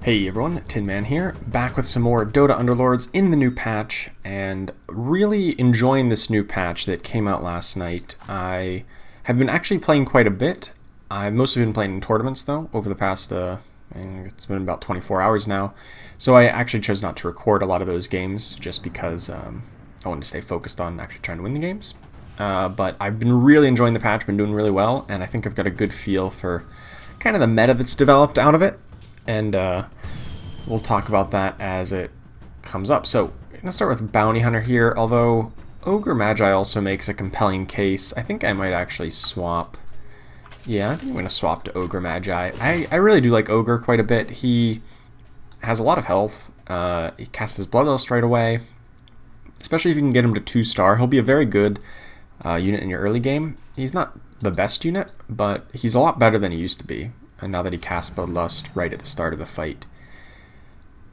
Hey everyone, Tin Man here, back with some more Dota Underlords in the new patch, and really enjoying this new patch that came out last night. I have been actually playing quite a bit. I've mostly been playing in tournaments though, over the past, it's been about 24 hours now. So I actually chose not to record a lot of those games, just because I wanted to stay focused on actually trying to win the games. But I've been really enjoying the patch, been doing really well, and I think I've got a good feel for kind of the meta that's developed out of it. And we'll talk about that as it comes up. So I'm going to start with Bounty Hunter here, although Ogre Magi also makes a compelling case. I think I might actually swap. Yeah, I think I'm going to swap to Ogre Magi. I really do like Ogre quite a bit. He has a lot of health. He casts his Bloodlust right away. Especially if you can get him to 2-star. He'll be a very good unit in your early game. He's not the best unit, but he's a lot better than he used to be. And now that he casts Bloodlust right at the start of the fight.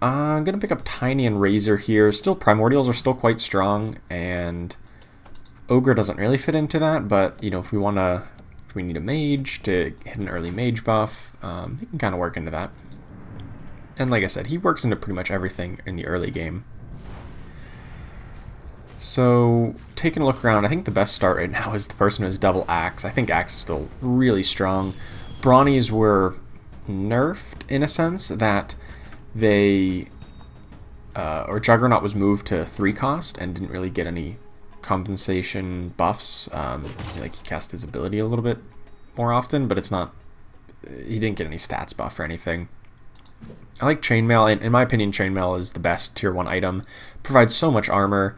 I'm going to pick up Tiny and Razor here. Still, Primordials are still quite strong, and Ogre doesn't really fit into that, but, you know, if we need a mage to hit an early mage buff, he can kind of work into that. And like I said, he works into pretty much everything in the early game. So, taking a look around, I think the best start right now is the person who has double Axe. I think Axe is still really strong. Brawnies were nerfed in a sense that they, or Juggernaut was moved to 3 cost and didn't really get any compensation buffs. Like he cast his ability a little bit more often, but it's not, he didn't get any stats buff or anything. I like Chainmail. In my opinion, Chainmail is the best tier 1 item. Provides so much armor,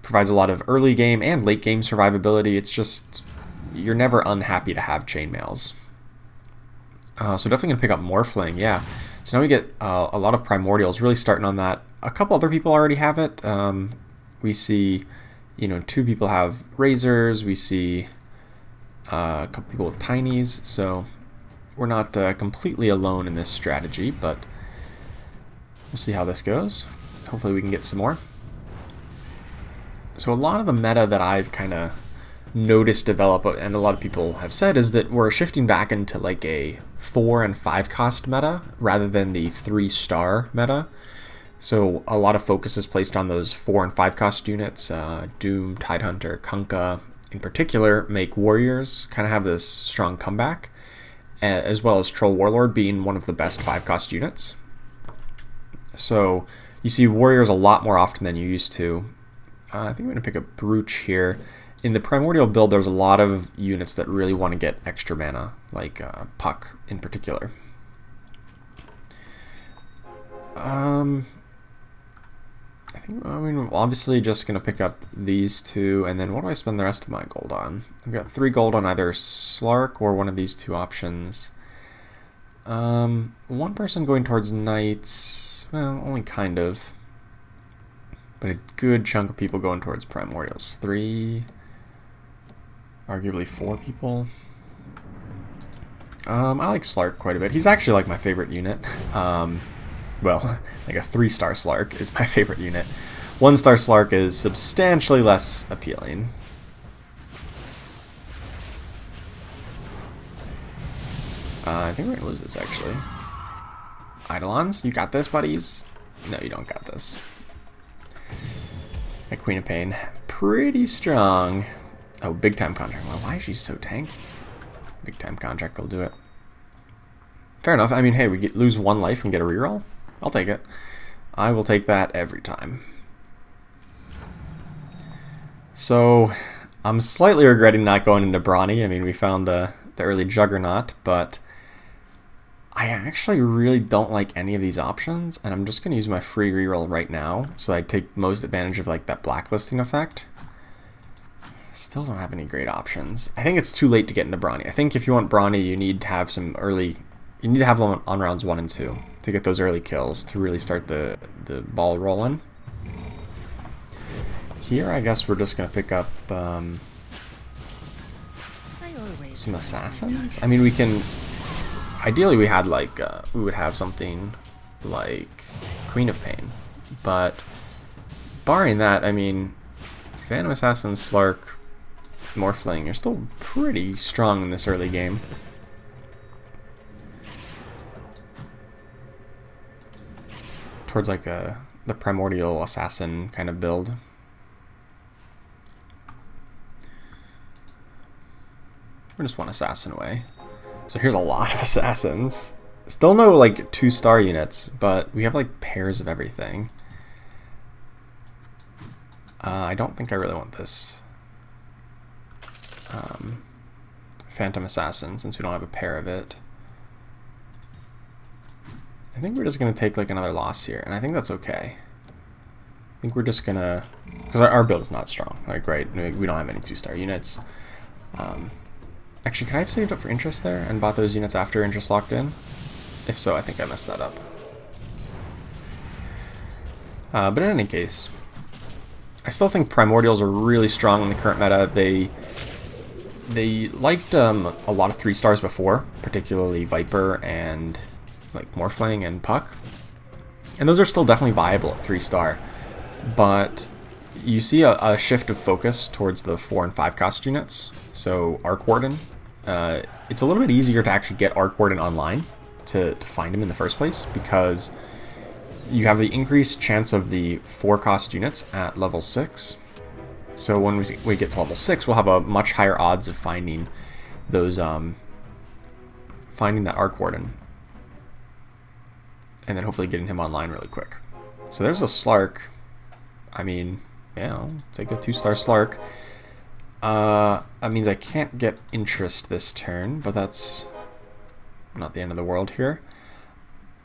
provides a lot of early game and late game survivability. It's just, you're never unhappy to have Chainmails. So definitely going to pick up Morphling, yeah. So now we get a lot of Primordials, really starting on that. A couple other people already have it. We see, 2 people have Razors. We see a couple people with Tinies. So we're not completely alone in this strategy, but we'll see how this goes. Hopefully we can get some more. So a lot of the meta that I've kind of noticed develop, and a lot of people have said, is that we're shifting back into like a 4 and 5 cost meta rather than the 3-star meta. So a lot of focus is placed on those 4 and 5 cost units. Doom, Tidehunter, Kunkka in particular make warriors kind of have this strong comeback, as well as Troll Warlord being one of the best 5 cost units. So you see warriors a lot more often than you used to. I think I'm going to pick up Brooch here. In the Primordial build, there's a lot of units that really want to get extra mana, like Puck in particular. I think I'm obviously just going to pick up these 2, and then what do I spend the rest of my gold on? I've got 3 gold on either Slark or one of these 2 options. One person going towards Knights, well, only kind of. But a good chunk of people going towards Primordials. 3... arguably 4 people. I like Slark quite a bit. He's actually like my favorite unit. Well, like a 3-star Slark is my favorite unit. 1-star Slark is substantially less appealing. I think we're gonna lose this actually. Eidolons, you got this, buddies? No, you don't got this. A Queen of Pain, pretty strong. Oh, big time contract. Well, why is she so tanky? Big time contract will do it. Fair enough. I mean, hey, we lose 1 life and get a reroll. I'll take it. I will take that every time. So, I'm slightly regretting not going into Brawny. I mean, we found the early Juggernaut, but I actually really don't like any of these options, and I'm just going to use my free reroll right now, so I take most advantage of like that blacklisting effect. Still don't have any great options. I think it's too late to get into Brawny. I think if you want Brawny, you need to have some early... You need to have them on rounds 1 and 2 to get those early kills, to really start the ball rolling. Here, I guess we're just going to pick up some Assassins. I mean, we can... Ideally, we had like... we would have something like Queen of Pain. But barring that, I mean... Phantom Assassin, Slark, Morphling, you're still pretty strong in this early game. towards like the primordial assassin kind of build. We're just one assassin away. So here's a lot of assassins. Still no like 2-star units, but we have like pairs of everything. I don't think I really want this Phantom Assassin since we don't have a pair of it. I think we're just going to take like another loss here, and I think that's okay. I think we're just going to, because our build is not strong. Like, right, we don't have any 2-star units. Actually, could I have saved up for interest there and bought those units after interest locked in? If so, I think I messed that up. But in any case, I still think Primordials are really strong in the current meta. They liked a lot of 3-stars before, particularly Viper and like Morphling and Puck. And those are still definitely viable at 3-star. But you see a shift of focus towards the 4 and 5 cost units. So Arc Warden, it's a little bit easier to actually get Arc Warden online to find him in the first place, because you have the increased chance of the 4 cost units at level 6. So when we get to level 6, we'll have a much higher odds of finding those, finding that Arc Warden, and then hopefully getting him online really quick. So there's a Slark. I mean, yeah, I'll take a 2-star Slark. That means I can't get interest this turn, but that's not the end of the world here.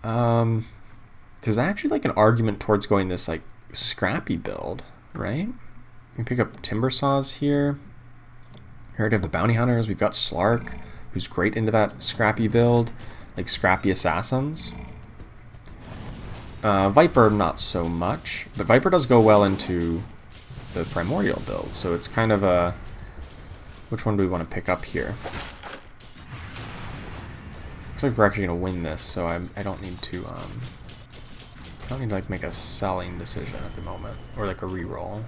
There's actually like an argument towards going this like Scrappy build, right? We can pick up Timber Saws here. We already have the Bounty Hunters. We've got Slark, who's great into that Scrappy build, like Scrappy Assassins. Viper, not so much, but Viper does go well into the Primordial build, so it's kind of a... Which one do we want to pick up here? Looks like we're actually going to win this, so I don't need to... I don't need to like make a selling decision at the moment, or like a reroll.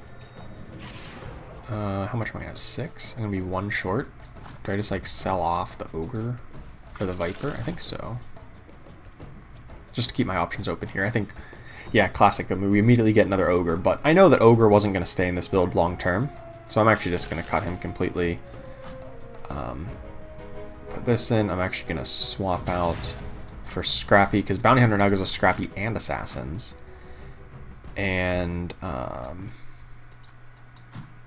How much am I gonna have? 6? I'm gonna be 1 short. Do I just like sell off the Ogre for the Viper? I think so. Just to keep my options open here. I think, yeah, classic. I mean, we immediately get another Ogre, but I know that Ogre wasn't gonna stay in this build long term, so I'm actually just gonna cut him completely. Put this in. I'm actually gonna swap out for Scrappy, because Bounty Hunter now goes with Scrappy and Assassins. And am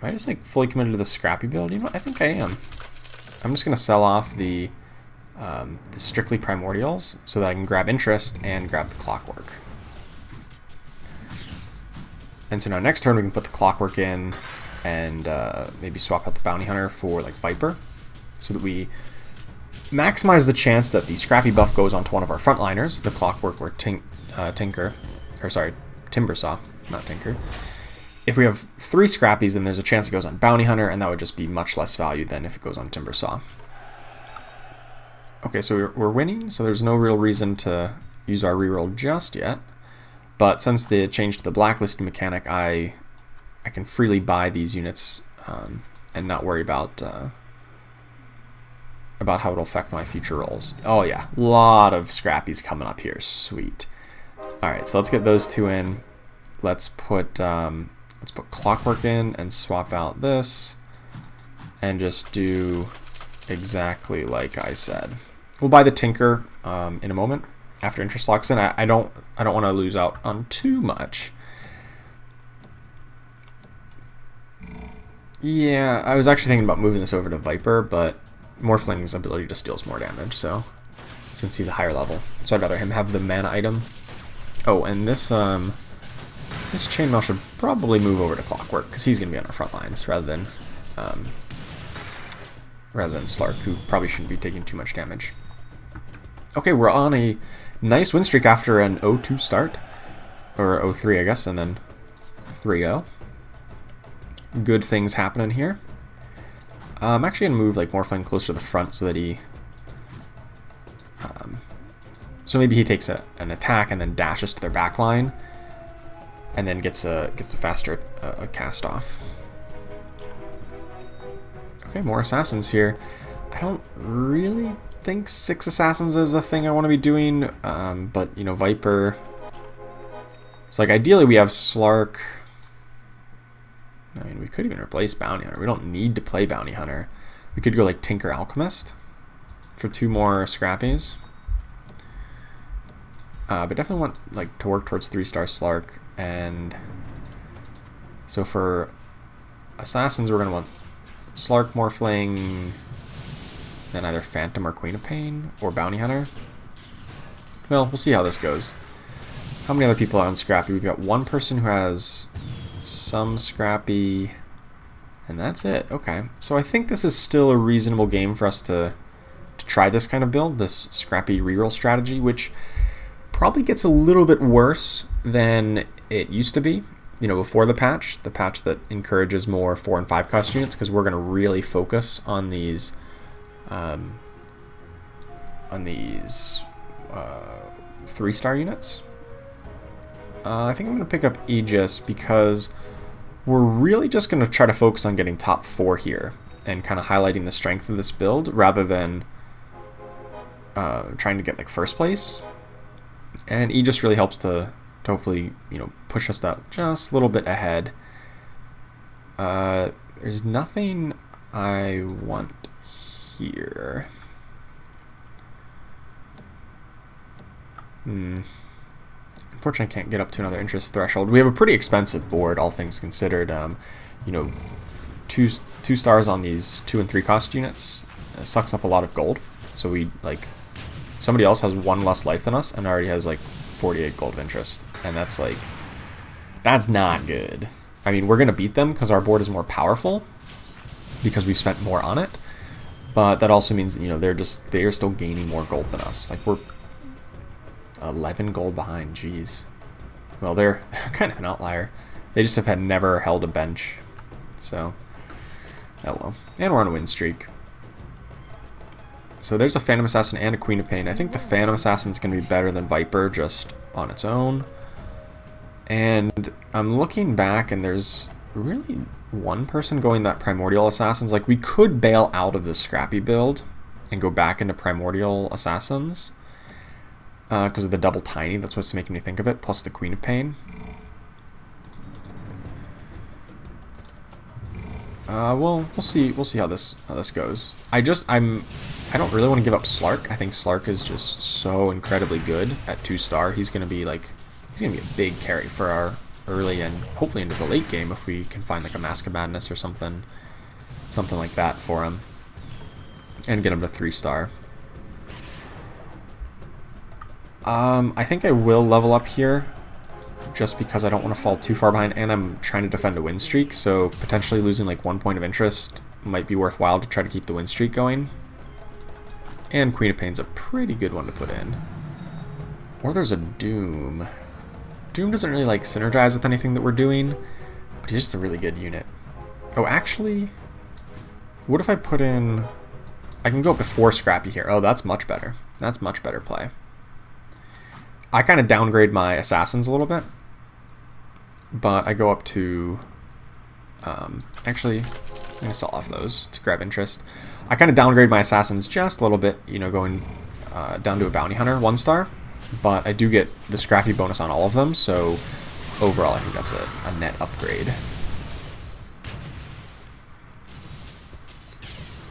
I just like fully committed to the Scrappy build? You know what? I think I am. I'm just gonna sell off the strictly Primordials so that I can grab interest and grab the Clockwork. And so now next turn we can put the Clockwork in and maybe swap out the Bounty Hunter for like Viper, so that we maximize the chance that the Scrappy buff goes onto one of our frontliners, the Clockwork or Timber Saw, not Tinker. If we have 3 Scrappies, then there's a chance it goes on Bounty Hunter, and that would just be much less value than if it goes on Timber Saw. Okay, so we're winning, so there's no real reason to use our reroll just yet. But since the change to the blacklisting mechanic, I can freely buy these units and not worry about how it'll affect my future rolls. Oh yeah, a lot of Scrappies coming up here. Sweet. All right, so let's get those 2 in. Let's put Clockwork in and swap out this, and just do exactly like I said. We'll buy the Tinker in a moment after interest locks in. I don't want to lose out on too much. Yeah, I was actually thinking about moving this over to Viper, but Morphling's ability just deals more damage, so since he's a higher level, so I'd rather him have the mana item. Oh, and this Chainmail should probably move over to Clockwork, because he's going to be on our front lines rather than Slark, who probably shouldn't be taking too much damage. Okay, we're on a nice win streak after an 0-2 start, or 0-3 I guess, and then 3-0. Good things happening here. I'm actually going to move like Morphling closer to the front so that he... so maybe he takes an attack and then dashes to their back line, and then gets a faster cast off. Okay, more Assassins here. I don't really think 6 Assassins is a thing I want to be doing, but, you know, Viper So like ideally we have Slark. I mean, we could even replace Bounty Hunter. We don't need to play Bounty Hunter. We could go like Tinker Alchemist for 2 more Scrappies. But definitely want like to work towards 3-star Slark. And so for Assassins, we're going to want Slark, Morphling, then either Phantom or Queen of Pain, or Bounty Hunter. Well, we'll see how this goes. How many other people are on Scrappy? We've got one person who has some Scrappy, and that's it. Okay, so I think this is still a reasonable game for us to try this kind of build, this Scrappy reroll strategy, which probably gets a little bit worse than it used to be, you know, before the patch that encourages more 4 and 5 cost units, because we're going to really focus on these 3-star units. I think I'm going to pick up Aegis because we're really just going to try to focus on getting top 4 here and kind of highlighting the strength of this build rather than trying to get like first place. And Aegis really helps to hopefully, you know, push us that just a little bit ahead. There's nothing I want here. Unfortunately, I can't get up to another interest threshold. We have a pretty expensive board, all things considered. You know, two stars on these 2 and 3 cost units sucks up a lot of gold. So we like somebody else has 1 less life than us and already has like 48 gold of interest, and that's not good. I mean, we're gonna beat them because our board is more powerful because we spent more on it, but that also means that, you know, they're still gaining more gold than us. Like we're 11 gold behind. Jeez. Well, they're kind of an outlier. They just have never held a bench. So, oh well. And we're on a win streak. So there's a Phantom Assassin and a Queen of Pain. I think the Phantom Assassin is going to be better than Viper just on its own. And I'm looking back, and there's really one person going that Primordial Assassins. Like, we could bail out of this Scrappy build and go back into Primordial Assassins. Because of the double tiny, that's what's making me think of it, plus the Queen of Pain. We'll see how this goes. I don't really want to give up Slark. I think Slark is just so incredibly good at 2-star. He's gonna be a big carry for our early and hopefully into the late game if we can find like a Mask of Madness or something like that for him, and get him to 3-star. I think I will level up here just because I don't want to fall too far behind, and I'm trying to defend a win streak, so potentially losing like 1 point of interest might be worthwhile to try to keep the win streak going. And Queen of Pain's a pretty good one to put in. Or there's a Doom. Doom doesn't really like synergize with anything that we're doing, but he's just a really good unit. Oh, actually, what if I put in... I can go up to 4 Scrappy here. Oh, that's much better. That's much better play. I kind of downgrade my Assassins a little bit, but I go up to... actually, I'm going to sell off those to grab interest. I kind of downgrade my Assassins just a little bit, you know, going down to a Bounty Hunter 1-star, but I do get the Scrappy bonus on all of them, so overall I think that's a net upgrade.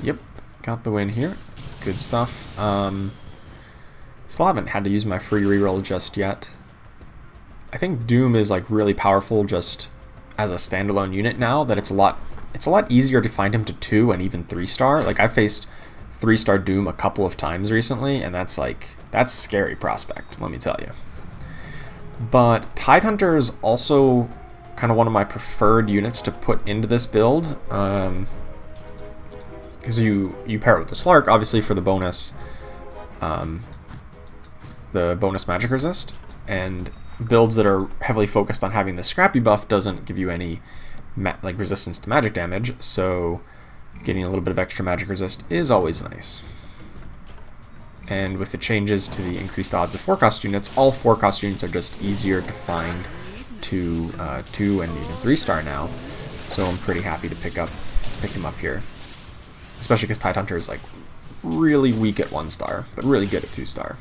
Yep, got the win here. Good stuff. Still haven't had to use my free reroll just yet. I think Doom is like really powerful just as a standalone unit now that it's a lot easier to find him to 2 and even 3-star. Like I faced 3-star Doom a couple of times recently, and that's a scary prospect, let me tell you. But Tidehunter is also kind of one of my preferred units to put into this build, because you pair it with the Slark obviously for the bonus magic resist, and builds that are heavily focused on having the Scrappy buff doesn't give you any resistance to magic damage, so getting a little bit of extra magic resist is always nice. And with the changes to the increased odds of 4-cost units, all 4-cost units are just easier to find to 2 and even 3-star now, so I'm pretty happy to pick him up here, especially because Tidehunter is like really weak at 1-star but really good at 2-star.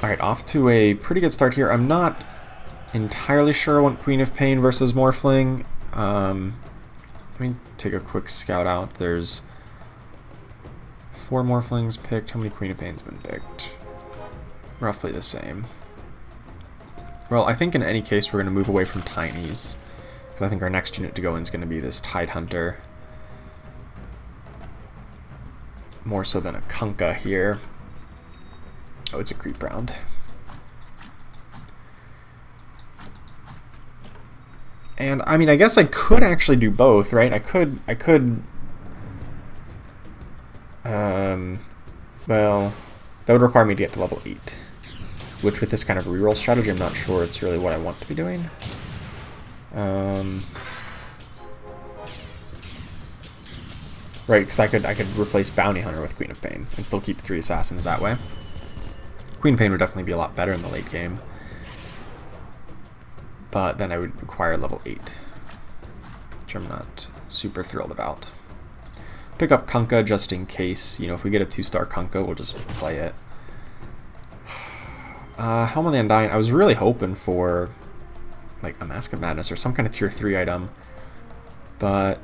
Alright, off to a pretty good start here. I'm not entirely sure I want Queen of Pain versus Morphling. Let me take a quick scout out. There's 4 Morphlings picked. How many Queen of Pain's been picked? Roughly the same. Well, I think in any case we're going to move away from Tinies, because I think our next unit to go in is going to be this Tidehunter. More so than a Kunkka here. Oh, it's a creep round. And I mean, I guess I could actually do both, right? I could well, that would require me to get to level 8, which with this kind of reroll strategy, I'm not sure it's really what I want to be doing. Right, because I could replace Bounty Hunter with Queen of Pain and still keep 3 assassins that way. Queen of Pain would definitely be a lot better in the late game, but then I would require level 8, which I'm not super thrilled about. Pick up Kunkka just in case, you know, if we get a 2-star Kunkka, we'll just play it. Helm of the Undying, I was really hoping for like a Mask of Madness or some kind of tier 3 item, but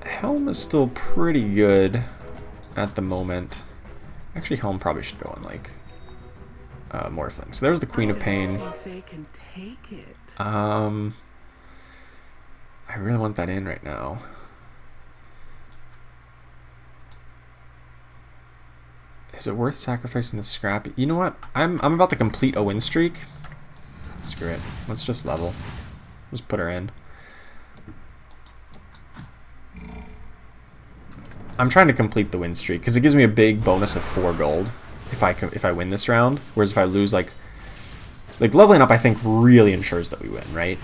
Helm is still pretty good at the moment. Actually, Helm probably should go on like Morphling. So there's the Queen of Pain. I really want that in right now. Is it worth sacrificing the Scrappy? You know what? I'm about to complete a win streak. Screw it. Let's just level. Just put her in. I'm trying to complete the win streak because it gives me a big bonus of 4 gold if I win this round. Whereas if I lose, like leveling up, I think really ensures that we win, right?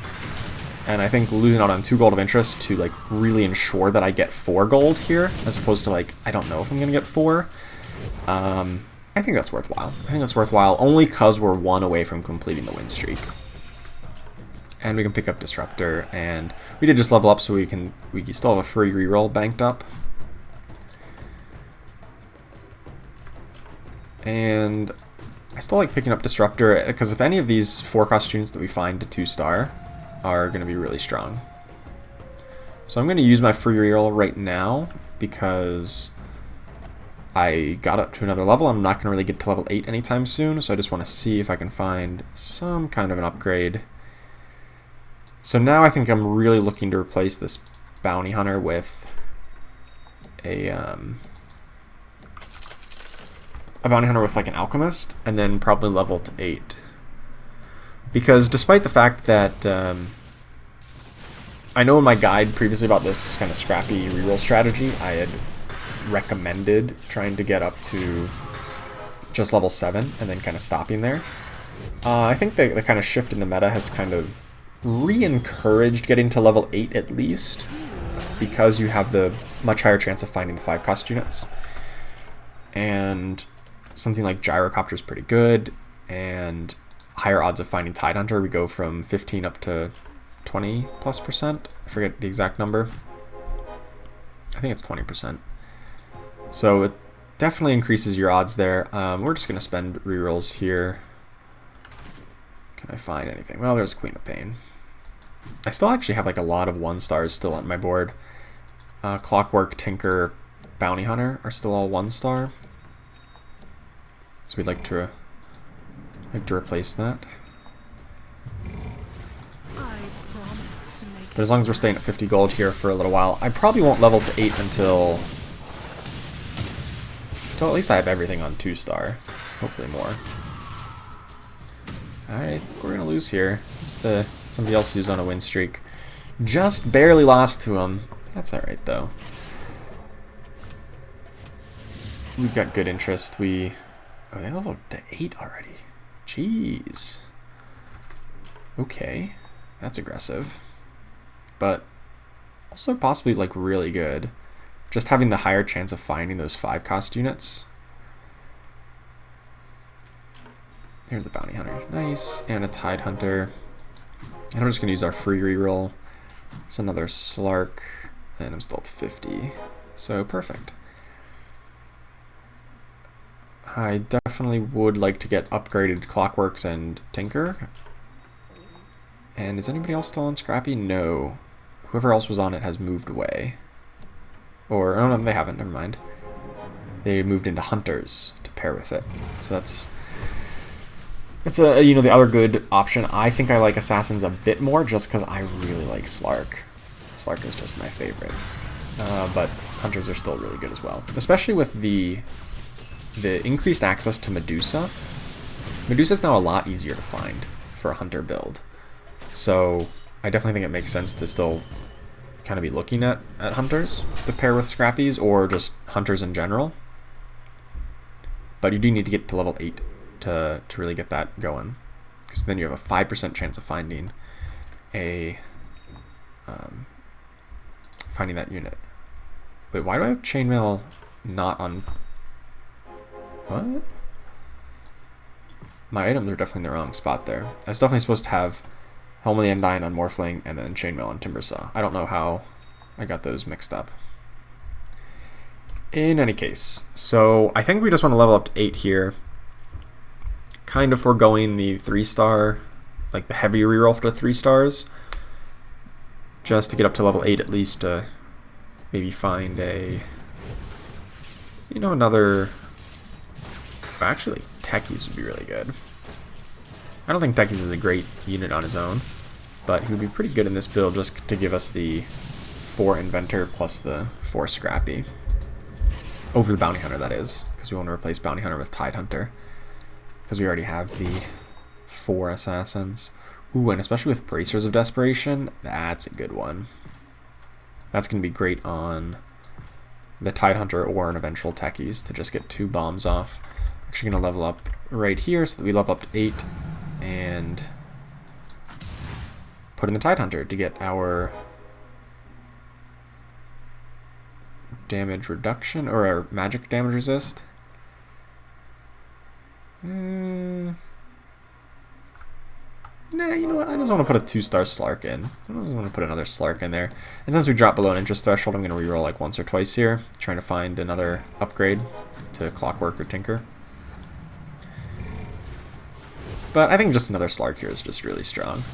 And I think losing out on 2 gold of interest to like really ensure that I get 4 gold here, as opposed to like I don't know if I'm gonna get 4. I think that's worthwhile. I think that's worthwhile only because we're 1 away from completing the win streak. And we can pick up Disruptor, and we did just level up, so we still have a free reroll banked up. And I still like picking up Disruptor, because if any of these 4-cost units that we find to 2-star are going to be really strong. So I'm going to use my free reroll right now, because I got up to another level. I'm not going to really get to level 8 anytime soon, so I just want to see if I can find some kind of an upgrade. So now I think I'm really looking to replace this Bounty Hunter with a Bounty Hunter with like an Alchemist, and then probably level to 8. Because despite the fact that I know in my guide previously about this kind of Scrappy reroll strategy, I had recommended trying to get up to just level 7 and then kind of stopping there. I think the kind of shift in the meta has kind of re-encouraged getting to level 8 at least, because you have the much higher chance of finding the 5-cost units. And something like Gyrocopter is pretty good, and higher odds of finding Tidehunter. We go from 15 up to 20+%. I forget the exact number. I think it's 20%. So it definitely increases your odds there. We're just going to spend rerolls here. Can I find anything? Well, there's Queen of Pain. I still actually have like a lot of 1-stars still on my board. Clockwork, Tinker, Bounty Hunter are still all 1-star. So we'd like to replace that. But as long as we're staying at 50 gold here for a little while, I probably won't level to 8 until at least I have everything on 2-star. Hopefully more. Alright, we're going to lose here. Just somebody else who's on a win streak. Just barely lost to him. That's alright though. We've got good interest. Oh, they leveled to 8 already. Jeez. Okay. That's aggressive. But also possibly like really good. Just having the higher chance of finding those 5-cost units. Here's the Bounty Hunter. Nice. And a Tidehunter. And I'm just going to use our free reroll. There's another Slark. And I'm still at 50. So perfect. I definitely would like to get upgraded Clockworks and Tinker. And is anybody else still on Scrappy? No. Whoever else was on it has moved away. Or, oh no, they haven't, never mind. They moved into Hunters to pair with it. So that's you know, the other good option. I think I like Assassins a bit more just because I really like Slark. Slark is just my favorite. But Hunters are still really good as well. Especially with the increased access to Medusa. Medusa's now a lot easier to find for a Hunter build. So I definitely think it makes sense to still kind of be looking at Hunters to pair with Scrappies or just Hunters in general. But you do need to get to level 8 to really get that going. Because then you have a 5% chance of finding finding that unit. Wait, why do I have Chainmail not on... What? My items are definitely in the wrong spot there. I was definitely supposed to have Helm of the Undying on Morphling and then Chainmail on Timbersaw. I don't know how I got those mixed up. In any case, so I think we just want to level up to 8 here. Kind of foregoing the 3-star, like the heavy reroll for the 3 stars. Just to get up to level 8 at least to maybe find a, you know, another... Actually, Techies would be really good. I don't think Techies is a great unit on his own, but he would be pretty good in this build just to give us the 4 Inventor plus the 4 Scrappy. Over the Bounty Hunter, that is, because we want to replace Bounty Hunter with Tide Hunter. Because we already have the 4 Assassins. Ooh, and especially with Bracers of Desperation, that's a good one. That's going to be great on the Tide Hunter or an eventual Techies to just get 2 bombs off. Actually going to level up right here so that we level up to 8 and put in the Tide Hunter to get our damage reduction or our magic damage resist. Nah, you know what? I just want to put a 2-star Slark in. I don't want to put another Slark in there. And since we drop below an interest threshold, I'm going to reroll like once or twice here, trying to find another upgrade to Clockwork or Tinker. But I think just another Slark here is just really strong.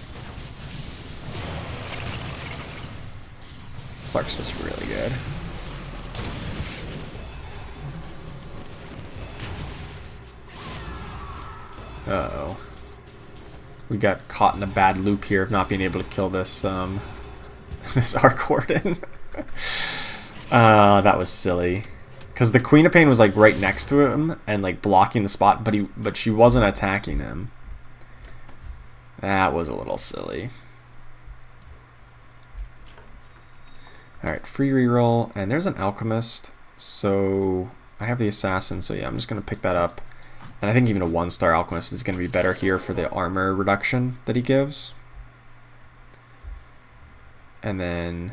Slark's just really good. Uh-oh. We got caught in a bad loop here of not being able to kill this this Arc Warden. That was silly. Because the Queen of Pain was like right next to him and like blocking the spot, but she wasn't attacking him. That was a little silly. Alright, free reroll, and there's an Alchemist, so I have the Assassin, so yeah, I'm just going to pick that up. And I think even a 1-star Alchemist is going to be better here for the armor reduction that he gives. And then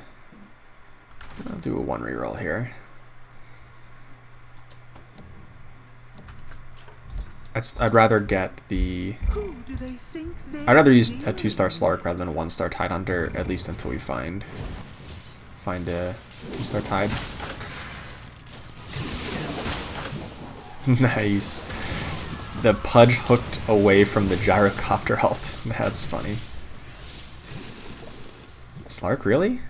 I'll do a 1 reroll here. I'd rather get the... I'd rather use a 2-star Slark rather than a 1-star Tide Hunter, at least until we find a 2-star Tide. Nice. The Pudge hooked away from the Gyrocopter ult. That's funny. Slark, really?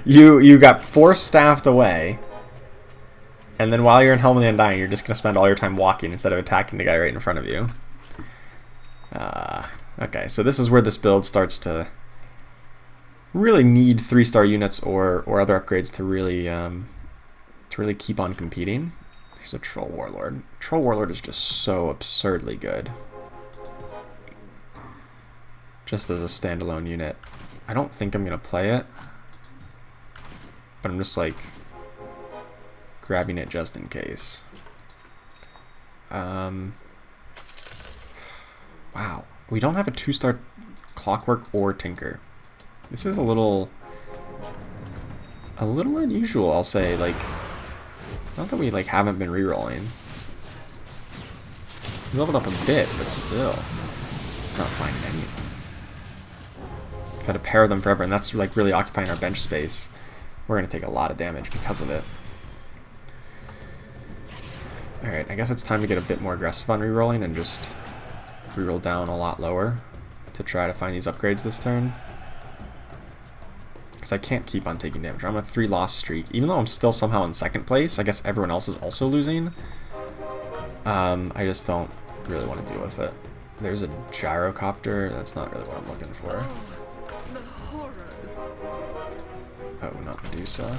you got force staffed away, and then while you're in Helm of the Undying, you're just going to spend all your time walking instead of attacking the guy right in front of you. Okay, so this is where this build starts to really need 3-star units or other upgrades to really keep on competing. Here's a Troll Warlord. Troll Warlord is just so absurdly good. Just as a standalone unit. I don't think I'm going to play it, but I'm just like grabbing it just in case. Wow. We don't have a 2-star Clockwork or Tinker. This is a little unusual, I'll say. Like, not that we like haven't been rerolling. We leveled up a bit, but still, it's not finding any of them. We've had to pair them forever, and that's like really occupying our bench space. We're gonna take a lot of damage because of it. Alright, I guess it's time to get a bit more aggressive on rerolling and just reroll down a lot lower to try to find these upgrades this turn. Because I can't keep on taking damage. I'm on a 3-loss streak. Even though I'm still somehow in second place, I guess everyone else is also losing. I just don't really want to deal with it. There's a gyrocopter. That's not really what I'm looking for. Oh, not Medusa.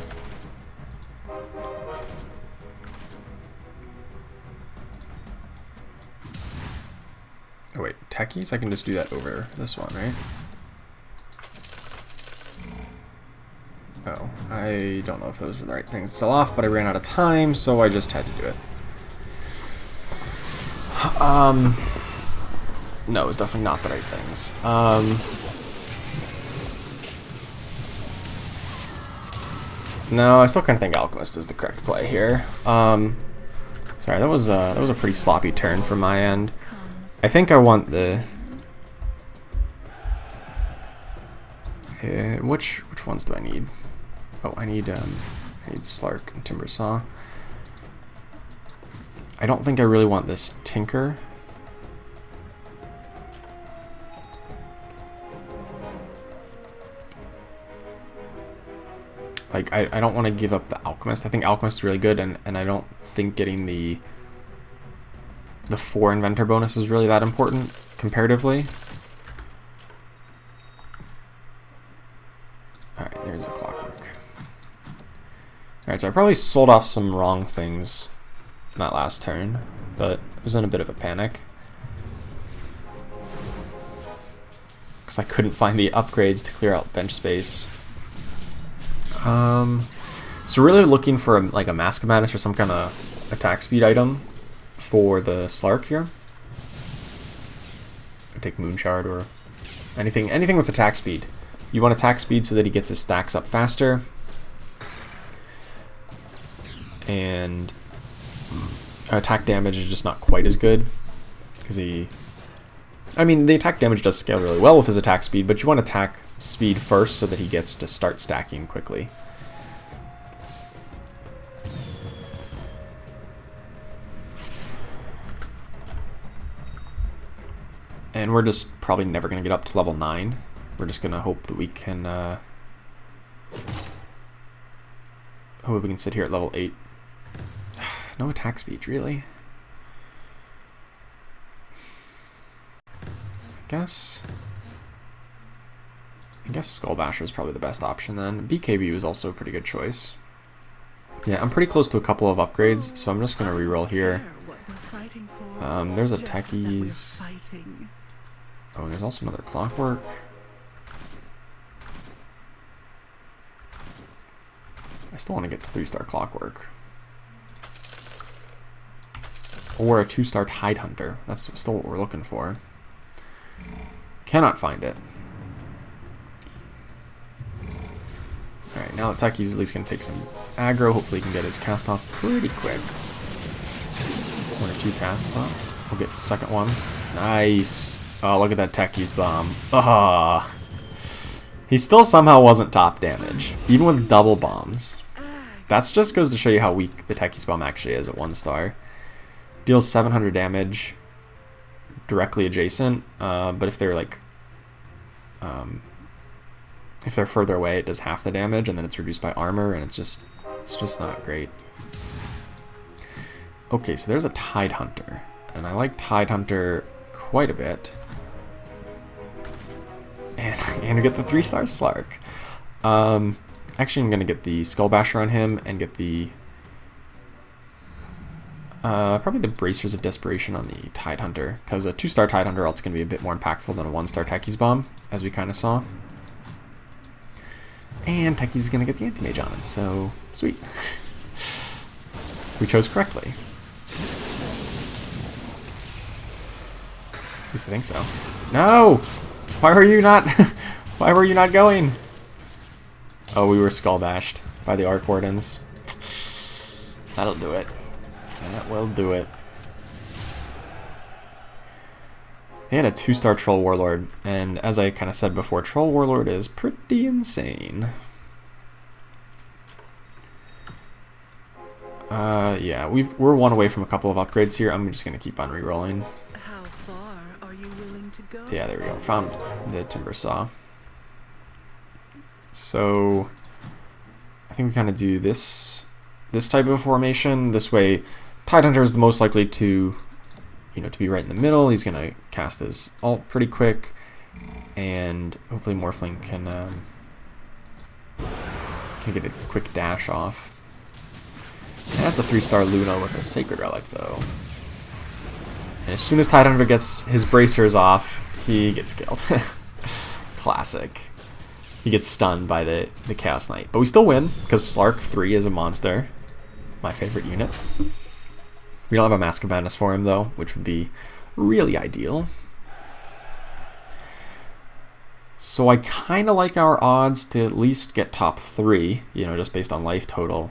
Oh wait, techies? I can just do that over this one, right? Oh, I don't know if those were the right things to sell off, but I ran out of time, so I just had to do it. No, it was definitely not the right things. No, I still kind of think Alchemist is the correct play here. Sorry, that was a pretty sloppy turn from my end. I think I want the which ones do I need? Oh, I need Slark and Timbersaw. I don't think I really want this Tinker. Like, I don't want to give up the Alchemist. I think Alchemist is really good, and I don't think getting the 4 Inventor bonus is really that important, comparatively. Alright, there's a Clockwork. Alright, so I probably sold off some wrong things that last turn, but I was in a bit of a panic. Because I couldn't find the upgrades to clear out bench space. So really looking for like a Mask of Madness or some kind of attack speed item for the Slark here. I'd take Moonshard or anything with attack speed. You want attack speed so that he gets his stacks up faster. And attack damage is just not quite as good. Because the attack damage does scale really well with his attack speed, but you want attack speed first so that he gets to start stacking quickly. And we're just probably never going to get up to level 9. We're just going to hope that we can sit here at level 8. No attack speed, really? I guess Skullbasher is probably the best option then. BKB was also a pretty good choice. Yeah, I'm pretty close to a couple of upgrades, so I'm just going to reroll here. There's a Techies. Oh, and there's also another Clockwork. I still want to get to 3-star Clockwork. Or a 2-star Tidehunter. That's still what we're looking for. Cannot find it. Alright, now that Techies at least going to take some aggro. Hopefully he can get his cast off pretty quick. 1 or 2 casts off. We'll get the second one. Nice. Oh, look at that Techies bomb. Ah. He still somehow wasn't top damage, even with double bombs. That just goes to show you how weak the Techies bomb actually is at 1-star. Deals 700 damage directly adjacent, but if they're like, if they're further away, it does half the damage, and then it's reduced by armor, and it's just not great. Okay, so there's a Tidehunter, and I like Tidehunter quite a bit. And we get the 3-star Slark. Actually, I'm going to get the Skullbasher on him and get the probably the Bracers of Desperation on the Tidehunter, because a 2-star Tidehunter ult's going to be a bit more impactful than a 1-star Techies bomb, as we kind of saw. And Techies is going to get the Anti-Mage on him, so sweet. We chose correctly. At least I think so. No! Why were you not? Why were you not going? Oh, we were skull bashed by the Arc Wardens. That'll do it. That will do it. They had a 2-star Troll Warlord, and as I kind of said before, Troll Warlord is pretty insane. Yeah, we're one away from a couple of upgrades here. I'm just gonna keep on re-rolling. How far are you willing to go? Yeah, there we go. Found the timber saw. So I think we kind of do this type of formation. This way, Tidehunter is the most likely to, to be right in the middle. He's gonna cast his ult pretty quick, and hopefully Morphling can get a quick dash off. That's a 3-star Luna with a Sacred Relic, though. And as soon as Tidehunter gets his bracers off, he gets killed. Classic. He gets stunned by the Chaos Knight. But we still win, because Slark 3 is a monster. My favorite unit. We don't have a Mask of Madness for him, though, which would be really ideal. So I kind of like our odds to at least get top 3, just based on life total.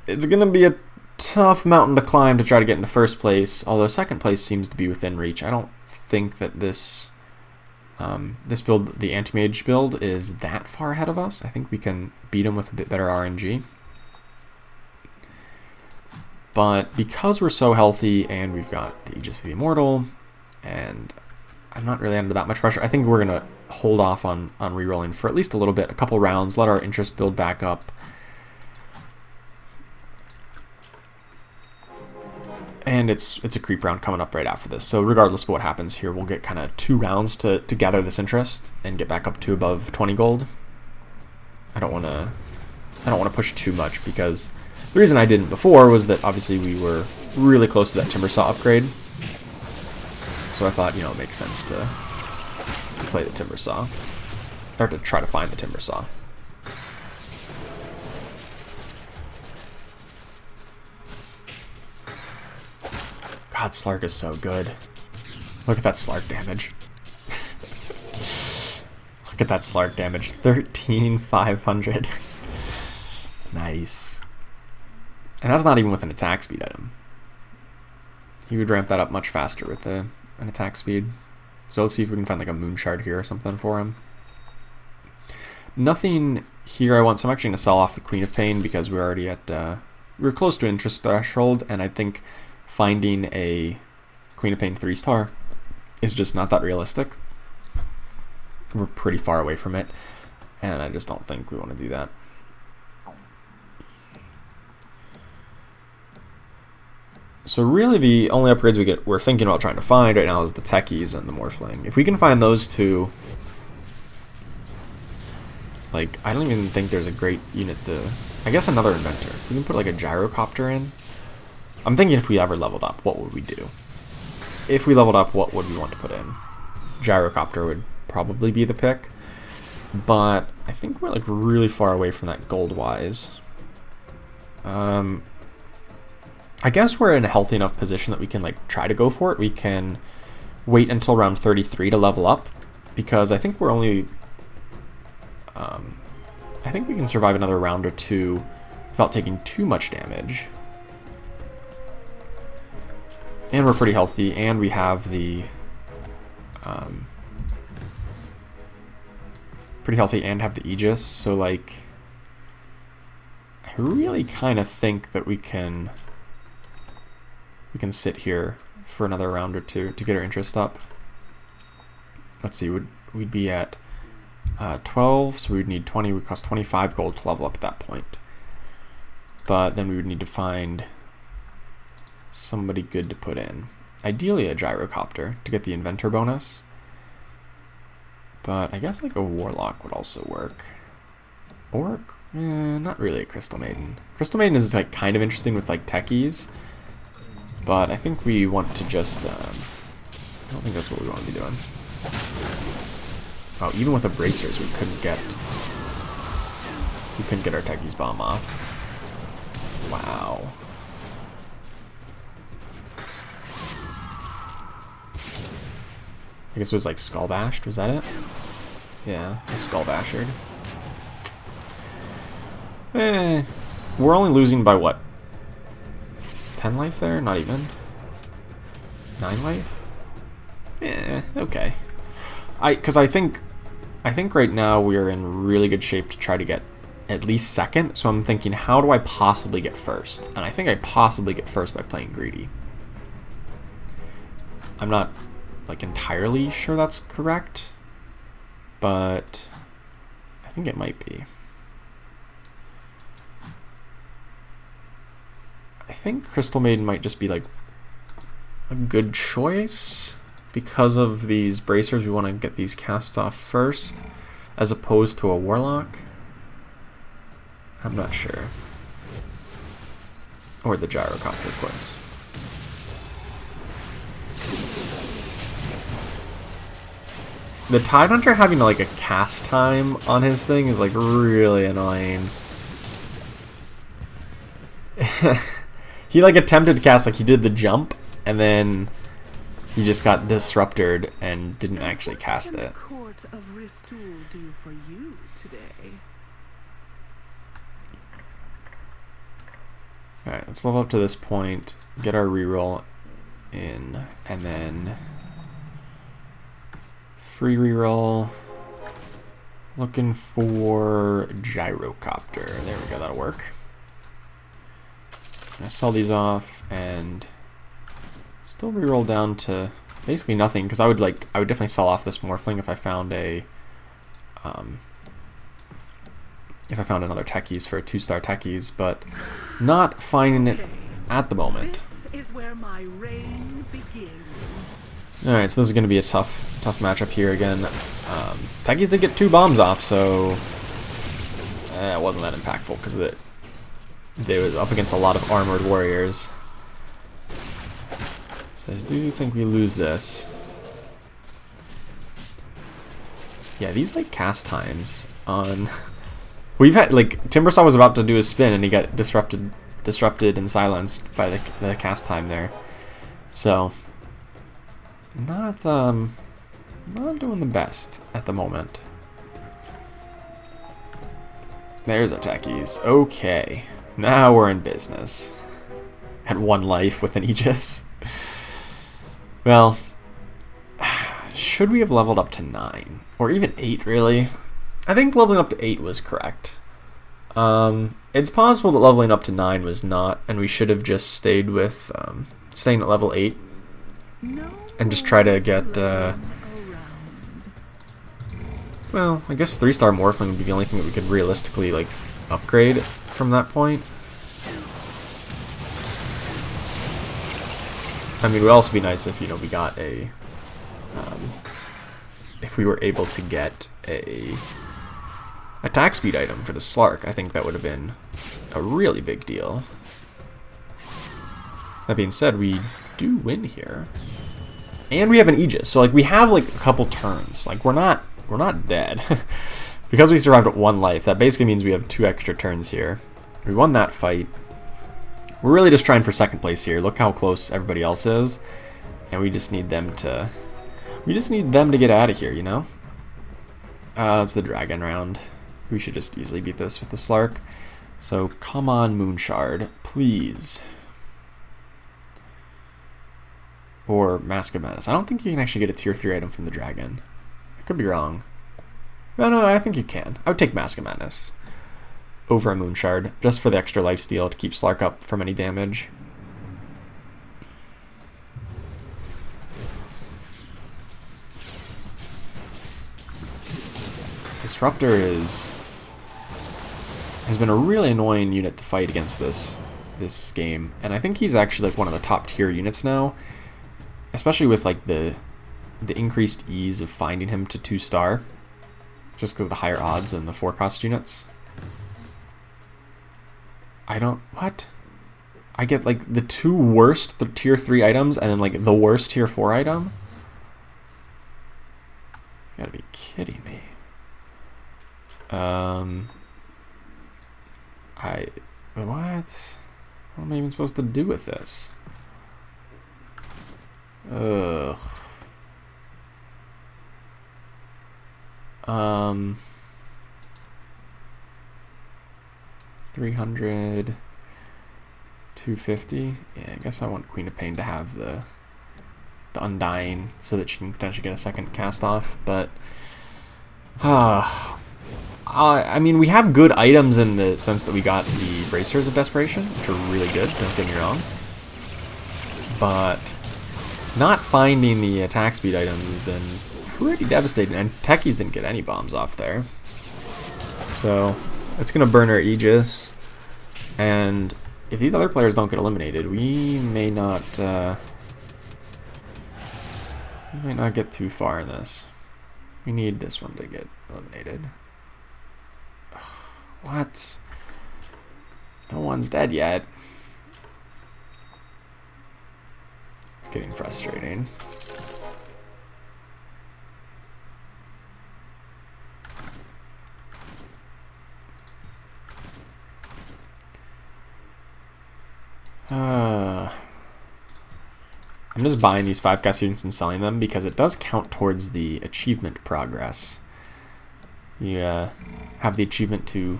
It's going to be a tough mountain to climb to try to get into first place, although second place seems to be within reach. I don't think that this build, the Anti-Mage build, is that far ahead of us. I think we can beat him with a bit better RNG. But because we're so healthy and we've got the Aegis of the Immortal, and I'm not really under that much pressure, I think we're going to hold off on rerolling for at least a little bit, a couple rounds, let our interest build back up. And it's a creep round coming up right after this. So regardless of what happens here, we'll get kind of 2 rounds to gather this interest and get back up to above 20 gold. I don't want to push too much, because the reason I didn't before was that obviously we were really close to that Timber Saw upgrade. So I thought, it makes sense to play the Timber Saw, or to try to find the Timber Saw. God, Slark is so good. Look at that Slark damage. Look at that Slark damage. 13,500. Nice. And that's not even with an attack speed item. He would ramp that up much faster with an attack speed. So let's see if we can find like a Moon Shard here or something for him. Nothing here I want, so I'm actually going to sell off the Queen of Pain, because we're already at, we're close to interest threshold, and I think finding a Queen of Pain 3-star is just not that realistic. We're pretty far away from it, and I just don't think we want to do that. So really the only upgrades we're thinking about trying to find right now is the Techies and the Morphling. If we can find those two, like, I don't even think there's a great unit to... I guess another Inventor. We can put like a Gyrocopter in. I'm thinking if we ever leveled up, what would we do? If we leveled up, what would we want to put in? Gyrocopter would probably be the pick, but I think we're like really far away from that gold-wise. I guess we're in a healthy enough position that we can like try to go for it. We can wait until round 33 to level up, because I think we're only... I think we can survive another round or two without taking too much damage. And we're pretty healthy, and we have the... pretty healthy and have the Aegis, so like... I really kind of think that we can sit here for another round or two to get our interest up. Let's see, we'd be at 12, so we'd need 20. It would cost 25 gold to level up at that point. But then we would need to find somebody good to put in. Ideally a Gyrocopter to get the Inventor bonus. But I guess like a Warlock would also work. Or, not really a Crystal Maiden. Crystal Maiden is like kind of interesting with like Techies. But I think we want to just, I don't think that's what we want to be doing. Oh, even with the bracers, we couldn't get our Techies bomb off. Wow. I guess it was like Skull Bashed, was that it? Yeah, a Skull Bashered. We're only losing by what? 10 life there? Not even? 9 life? Okay. Because I think right now we are in really good shape to try to get at least second, so I'm thinking, how do I possibly get first? And I think I possibly get first by playing greedy. I'm not, like, entirely sure that's correct, but I think it might be. I think Crystal Maiden might just be, like, a good choice. Because of these bracers, we want to get these cast off first, as opposed to a Warlock. I'm not sure. Or the Gyrocopter, of course. The Tidehunter having like a cast time on his thing is like really annoying. He like attempted to cast, like he did the jump, and then he just got disrupted and didn't actually cast it. Court of Ristool do for you today? Alright, let's level up to this point, get our reroll in, and then free reroll. Looking for Gyrocopter. There we go, that'll work. I'm gonna sell these off and still reroll down to basically nothing, because I would definitely sell off this Morphling if I found a another Techies for a 2-star Techies, but not finding it at the moment. This is where my reign begins. Alright, so this is going to be a tough matchup here again. Techies did get 2 bombs off, so it wasn't that impactful because they were up against a lot of armored warriors. So I do think we lose this. Yeah, these like cast times on... We've had, like, Timbersaw was about to do a spin and he got disrupted and silenced by the cast time there. So, not doing the best at the moment. There's our Techies. Okay, now we're in business. At 1 life with an Aegis. Well, should we have leveled up to 9? Or even 8, really? I think leveling up to 8 was correct. It's possible that leveling up to 9 was not, and we should have just stayed with staying at level 8 and just try to get well, I guess 3-star Morphling would be the only thing that we could realistically like upgrade from that point. I mean, it would also be nice if, you know, we got a if we were able to get a attack speed item for the Slark. I think that would have been a really big deal. That being said, we do win here, and we have an Aegis, so like we have like a couple turns. Like we're not dead because we survived at 1 life. That basically means we have 2 extra turns here. We won that fight. We're really just trying for 2nd place here. Look how close everybody else is, and we just need them to get out of here, you know. It's the dragon round. We should just easily beat this with the Slark. So come on, Moonshard, please. Or Mask of Madness. I don't think you can actually get a tier 3 item from the dragon. I could be wrong. No, I think you can. I would take Mask of Madness over a Moonshard, just for the extra lifesteal to keep Slark up from any damage. Disruptor has been a really annoying unit to fight against this game, and I think he's actually like one of the top tier units now, especially with like the increased ease of finding him to 2-star, just because of the higher odds in the 4-cost units. I get like the 2 worst tier 3 items and then like the worst tier 4 item? You gotta be kidding me. What am I even supposed to do with this? Ugh. 300, 250. Yeah, I guess I want Queen of Pain to have the Undying so that she can potentially get a 2nd cast off, but I mean, we have good items in the sense that we got the Bracers of Desperation, which are really good, don't get me wrong. But not finding the attack speed items has been pretty devastating, and Techies didn't get any bombs off there. So it's going to burn our Aegis, and if these other players don't get eliminated, we may not get too far in this. We need this one to get eliminated. What? No one's dead yet. It's getting frustrating. I'm just buying these 5-cast units and selling them because it does count towards the achievement progress. You have the achievement to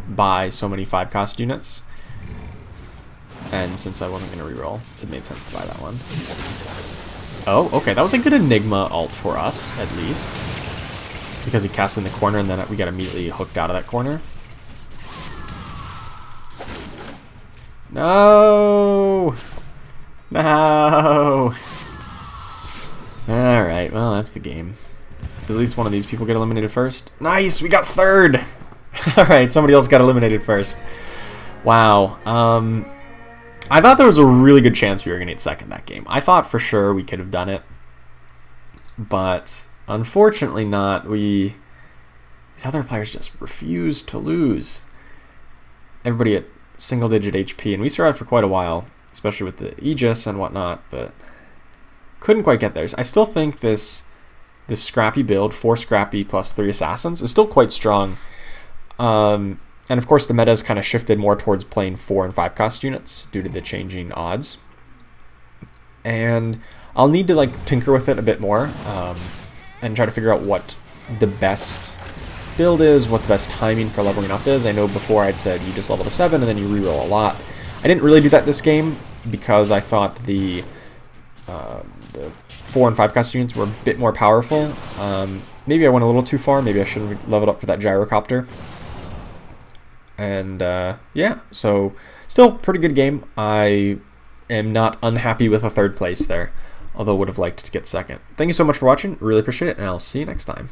buy so many 5-cost units, and since I wasn't going to reroll, it made sense to buy that one. Oh, okay, that was a good Enigma ult for us, at least, because he casts in the corner and then we got immediately hooked out of that corner. No! No! Alright, well, that's the game. Does at least one of these people get eliminated first? Nice! We got third! Alright, somebody else got eliminated first. Wow. I thought there was a really good chance we were going to get second that game. I thought for sure we could have done it. But unfortunately not. These other players just refused to lose. Everybody at single-digit HP, and we survived for quite a while, especially with the Aegis and whatnot, but couldn't quite get there. I still think this Scrappy build, 4 Scrappy plus 3 Assassins, is still quite strong. And of course the meta has kind of shifted more towards playing 4 and 5 cost units due to the changing odds. And I'll need to like tinker with it a bit more and try to figure out what the best build is, what the best timing for leveling up is. I know before I'd said you just level to 7 and then you reroll a lot. I didn't really do that this game because I thought the 4 and 5 cost units were a bit more powerful. Maybe I went a little too far. Maybe I should have leveled up for that gyrocopter. And yeah, so still pretty good game. I am not unhappy with a 3rd place there, although would have liked to get 2nd. Thank you so much for watching. Really appreciate it, and I'll see you next time.